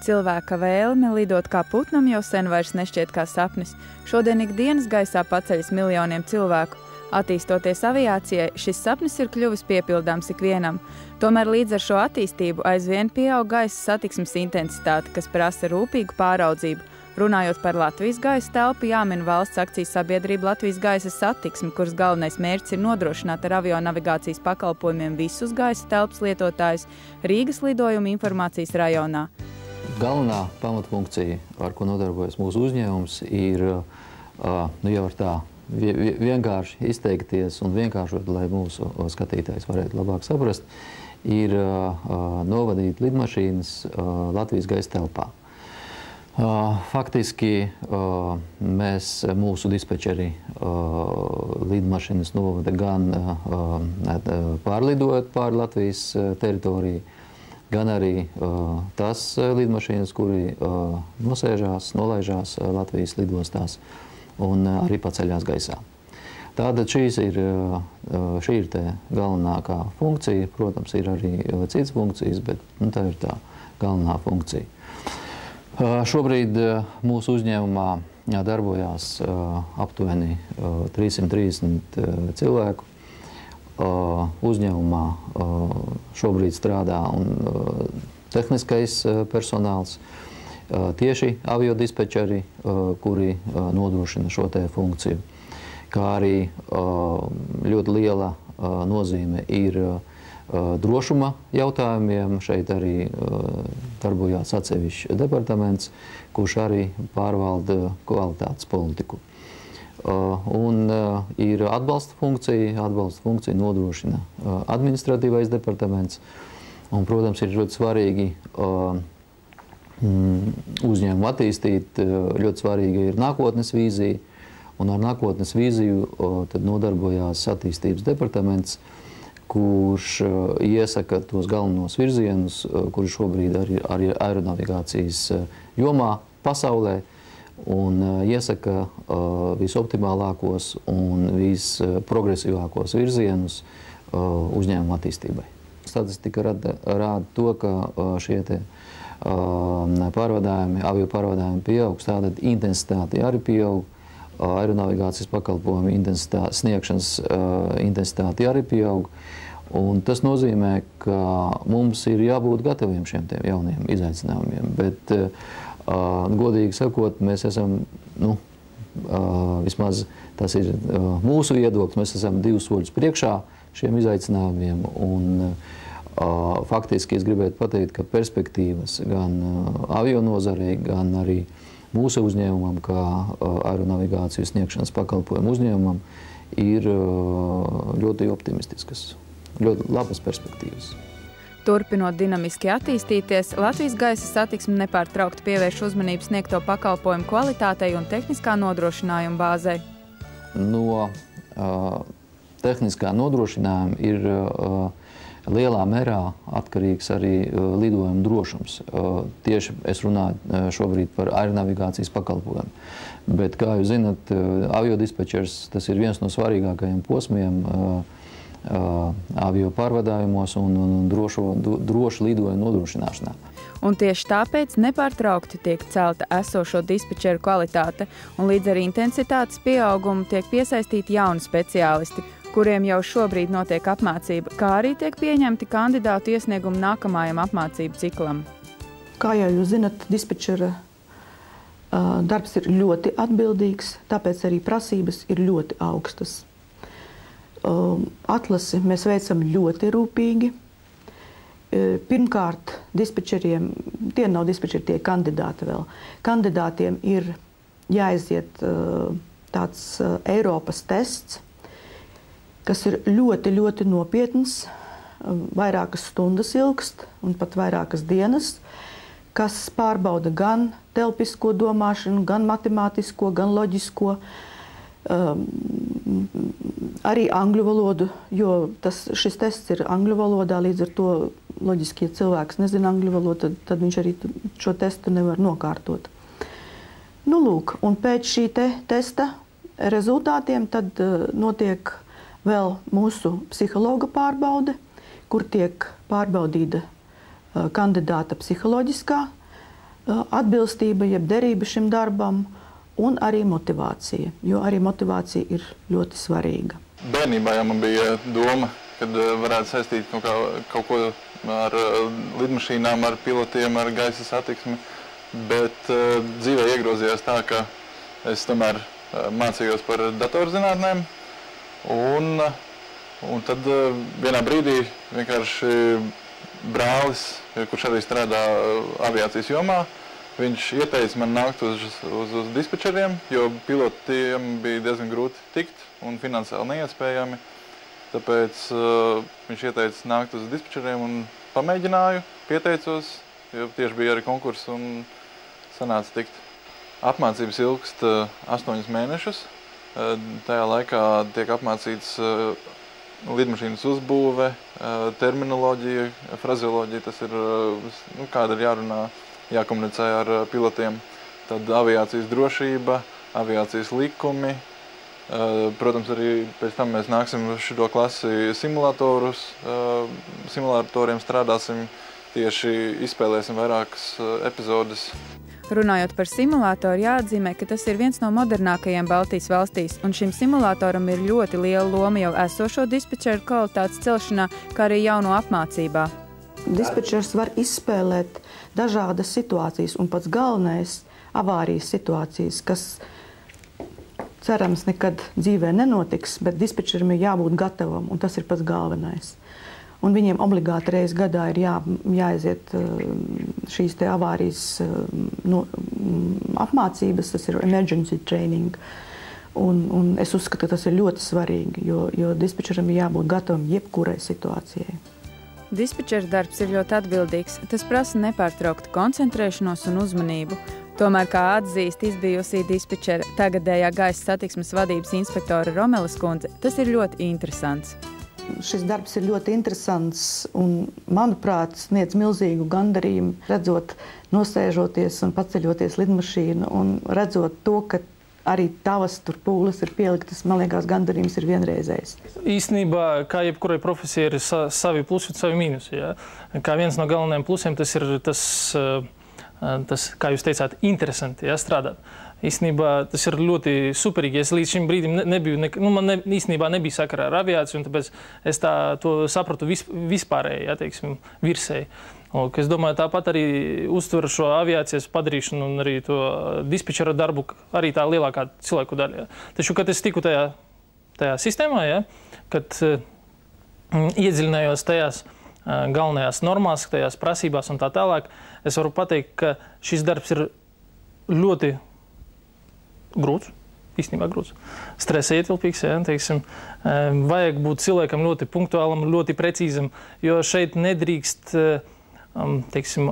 Cilvēka vēlme lidot kā putnam jau sen vairs nešķiet kā sapnis. Šodien ikdienas gaisā paceļas miljoniem cilvēku. Attīstoties aviācijai, šis sapnis ir kļuvis piepildāms ikvienam. Tomēr līdz ar šo attīstību aizvien pieaug gaisa satiksmes intensitāte, kas prasa rūpīgu pāraudzību. Runājot par Latvijas gaisa telpu, jāmin valsts akcijas sabiedrība Latvijas gaisa satiksme, kuras galvenais mērķis ir nodrošināt ar avionavigācijas pakalpojumiem visus gaisa telpas lietotājus Rīgas lidojuma informācijas rajonā. Galvenā pamatfunkcija, ar ko nodarbojas mūsu uzņēmums, ir jau ar tā vienkārši izteikties un vienkāršot, lai mūsu skatītājs varētu labāk saprast, ir novadīt lidmašīnas Latvijas gaisa telpā. Faktiski mūsu dispečeri lidmašīnas novada gan pārlidojot pāri Latvijas teritoriju, gan arī tas lidmašīnas, kuri nolaižās Latvijas lidostās un arī paceļās gaisā. Tātad šī ir tā galvenākā funkcija. Protams, ir arī citas funkcijas, bet tā ir tā galvenā funkcija. Šobrīd mūsu uzņēmumā darbojās aptuveni 330 cilvēku. Uzņēmumā šobrīd strādā tehniskais personāls, tieši aviodispečeri, kuri nodrošina šo te funkciju. Kā arī ļoti liela nozīme ir drošuma jautājumiem. Šeit arī darbojās atsevišķs departaments, kurš arī pārvalda kvalitātes politiku. Un ir atbalsta funkcija nodrošina administratīvais departaments. Un, protams, ir ļoti svarīgi uzņēmumu attīstīt, ļoti svarīga ir nākotnes vīzija. Un ar nākotnes vīziju tad nodarbojās attīstības departaments, kurš iesaka tos galvenos virzienus, kuri šobrīd arī ir aeronavigācijas jomā pasaulē, un iesaka visoptimālākos un visprogresīvākos virzienus uzņēmuma attīstībai. Statistika rāda to, ka šie avio pārvadājumi pieaugs, tātad intensitāte arī pieaug, aeronavigācijas pakalpojumu sniegšanas intensitāte arī pieaug. Un tas nozīmē, ka mums ir jābūt gataviem šiem jauniem izaicinājumiem. Bet, godīgi sakot, mēs esam, vismaz tas ir mūsu viedoklis, mēs esam 2 soļus priekšā šiem izaicinājumiem. Un faktiski es gribētu pateikt, ka perspektīvas gan avionozarei, gan arī mūsu uzņēmumam, kā aeronavigācijas sniegšanas pakalpojumu uzņēmumam, ir ļoti optimistiskas. Ļoti labas perspektīvas. Turpinot dinamiski attīstīties, Latvijas gaisa satiksme nepārtraukti pievērš uzmanību sniegto pakalpojumu kvalitātei un tehniskā nodrošinājuma bāzei. No tehniskā nodrošinājuma ir lielā mērā atkarīgs arī lidojuma drošums. Tieši es runāju šobrīd par aeronavigācijas pakalpojumu. Bet, kā jūs zinat, aviodispečers tas ir viens no svarīgākajiem posmiem avio pārvadājumos un drošu lidojumu nodrošināšanā. Un tieši tāpēc nepārtraukti tiek celta esošo dispečeru kvalitāte, un līdz ar intensitātes pieaugumu tiek piesaistīti jauni speciālisti, kuriem jau šobrīd notiek apmācība, kā arī tiek pieņemti kandidātu iesniegumu nākamajam apmācību ciklam. Kā jau jūs zinat, dispečera darbs ir ļoti atbildīgs, tāpēc arī prasības ir ļoti augstas. Atlasi mēs veicam ļoti rūpīgi. Pirmkārt, dispečeriem, tie nav dispečeri, tie kandidāti vēl. Kandidātiem ir jāiziet tāds Eiropas tests, kas ir ļoti, ļoti nopietns, vairākas stundas ilgst un pat vairākas dienas, kas pārbauda gan telpisko domāšanu, gan matemātisko, gan loģisko, arī angļu valodu, jo šis tests ir angļu valodā, līdz ar to loģiski, ja cilvēks nezina angļu valodu, tad viņš arī šo testu nevar nokārtot. Lūk, un pēc šī testa rezultātiem tad notiek vēl mūsu psihologa pārbaude, kur tiek pārbaudīta kandidāta psiholoģiskā atbilstība, jeb derība šim darbam, un arī motivācija, jo arī motivācija ir ļoti svarīga. Bērnībā jau man bija doma, kad varētu saistīt kaut ko ar lidmašīnām, ar pilotiem, ar gaisa satiksmi, bet dzīvē iegrozījās tā, ka es tomēr mācījos par datorzinātnēm, un tad vienā brīdī vienkārši brālis, kurš arī strādā aviācijas jomā, viņš ieteica man nākt uz dispečeriem, jo pilotiem bija diezgan grūti tikt un finansiāli neiespējami. Tāpēc viņš ieteica nākt uz dispečeriem un pamēģināju, pieteicos, jo tieši bija arī konkurss un sanāca tikt. Apmācības ilgst 8 mēnešus. Tajā laikā tiek apmācīts lidmašīnas uzbūve, terminoloģija, frazeoloģija, tas ir, kāda ir jārunā, jākomunicē ar pilotiem. Tad aviācijas drošība, aviācijas likumi. Protams, arī pēc tam mēs nāksim uz šo klasi simulatoriem strādāsim, tieši izspēlēsim vairākas epizodes. Runājot par simulātoru, jāatzīmē, ka tas ir viens no modernākajiem Baltijas valstīs, un šim simulātoram ir ļoti liela loma jau esošo dispečeru kvalitātes celšanā, kā arī jauno apmācībā. Dispečers var izspēlēt dažādas situācijas, un pats galvenais avārijas situācijas, kas cerams nekad dzīvē nenotiks, bet dispečerim ir jābūt gatavam, un tas ir pats galvenais. Un viņiem obligāti reiz gadā ir jāaiziet šīs te avārijas apmācības, tas ir emergency training. Un es uzskatu, ka tas ir ļoti svarīgi, jo dispečeram ir jābūt gatavam jebkurai situācijai. Dispečera darbs ir ļoti atbildīgs. Tas prasa nepārtrauktu koncentrēšanos un uzmanību. Tomēr, kā atzīst izbijusī dispečera tagadējā gaisa satiksmes vadības inspektora Romelas kundze, tas ir ļoti interesants. Šis darbs ir ļoti interesants un, manuprāt, sniedz milzīgu gandarījumu, redzot, nosēžoties un paceļoties lidmašīnu un redzot to, ka arī tavas tur pūles ir pieliktas, man liekas, gandarījums ir vienreizējs. Īstenībā, kā jebkurai profesijai, ir savi plusi un savi mīnusi. Ja? Kā viens no galvenajiem plusiem, tas ir tas, kā jūs teicāt, interesanti, ja, strādāt. Īstenībā tas ir ļoti superīgi. Es līdz šim brīdim īstenībā nebija sakara ar aviāciju, un tāpēc es to sapratu vispārēji, ja, teiksim, virsēji. Es domāju, tāpat arī uztver šo aviācijas padarīšanu un arī to dispečera darbu arī tā lielākā cilvēku daļa. Ja. Taču, kad es tiku tajā sistēmā, ja, kad iedziļinājos tajās galvenajās normās, tajās prasībās un tā tālāk, es varu pateikt, ka šis darbs ir ļoti grūts, īstenībā grūts. Stresa ietilpīgs, ja, teiksim. Vajag būt cilvēkam ļoti punktuālam, ļoti precīzam, jo šeit nedrīkst, teiksim,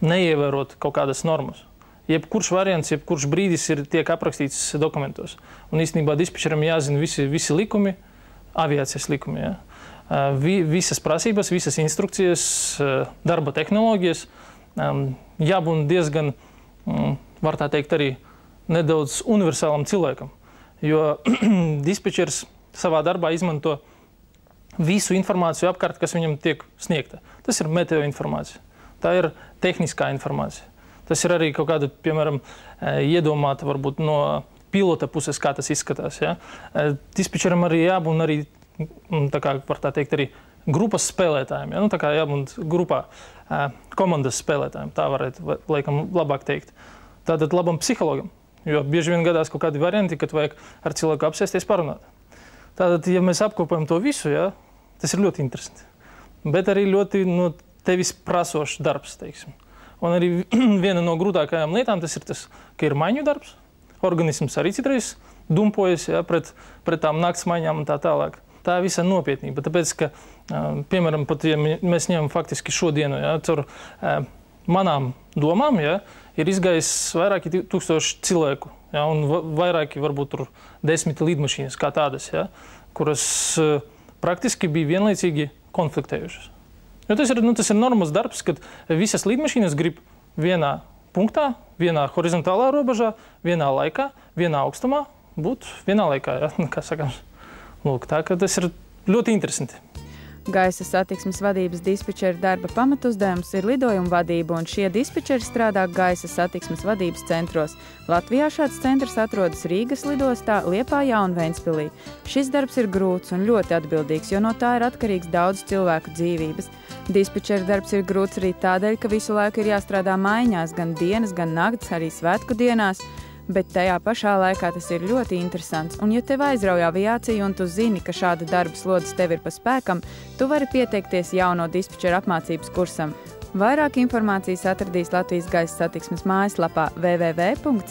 neievērot kaut kādas normas. Jebkurš variants, jebkurš brīdis tiek aprakstīts dokumentos. Un īstenībā dispečeram jāzina visi likumi, aviācijas likumi, ja. Visas prasības, visas instrukcijas, darba tehnoloģijas, jābūt diezgan, var tā teikt, arī nedaudz universālam cilvēkam, jo dispečers savā darbā izmanto visu informāciju apkārt, kas viņam tiek sniegta. Tas ir meteo informācija, tā ir tehniskā informācija. Tas ir arī kaut kāda, piemēram, iedomāta varbūt no pilota puses, kā tas izskatās. Ja? Dispečeram arī jābūt arī, tā kā var tā teikt, arī grupas spēlētājiem. Ja? Tā kā jābūt grupā komandas spēlētājiem, tā varētu, laikam, labāk teikt. Tātad labam psihologam. Jo bieži vien gadās kaut kādi varianti, kad vajag ar cilvēku apsēsties parunāt. Tātad, ja mēs apkopējam to visu, ja, tas ir ļoti interesanti. Bet arī ļoti no tevis prasošs darbs, teiksim. Un arī viena no grūtākajām lietām tas ir tas, ka ir maiņu darbs. Organisms arī citreiz dumpojas, ja, pret tām nakts maiņām un tā tālāk. Tā ir visa nopietnība. Tāpēc, ka, piemēram, pat ja mēs ņemam faktiski šodienu, ja, caur manām domām, ja, ir izgājis vairāki 1000 cilvēku, ja, un vairāki varbūt tur 10 lidmašīnas kā tādas, ja, kuras praktiski bija vienlaicīgi konfliktējušas. Jo tas ir normāls darbs, kad visas lidmašīnas grib vienā punktā, vienā horizontālā robežā, vienā laikā, vienā augstumā būt vienā laikā, ja, kā sakām. Lūk, tā, ka tas ir ļoti interesanti. Gaisa satiksmes vadības dispečera darba pamatuzdevums ir lidojuma vadība, un šie dispečeri strādā gaisa satiksmes vadības centros. Latvijā šāds centrs atrodas Rīgas lidostā, Liepājā un Ventspilī. Šis darbs ir grūts un ļoti atbildīgs, jo no tā ir atkarīgs daudz cilvēku dzīvības. Dispečera darbs ir grūts arī tādēļ, ka visu laiku ir jāstrādā maiņās, gan dienas, gan nakts, arī svētku dienās. Bet tajā pašā laikā tas ir ļoti interesants, un ja tev aizrauj aviācija un tu zini, ka šāda darba slodzes tev ir pa spēkam, tu vari pieteikties jauno dispečera apmācības kursam. Vairāk informācijas atradīs Latvijas gaisa satiksmes mājaslapā www.lgs.lv.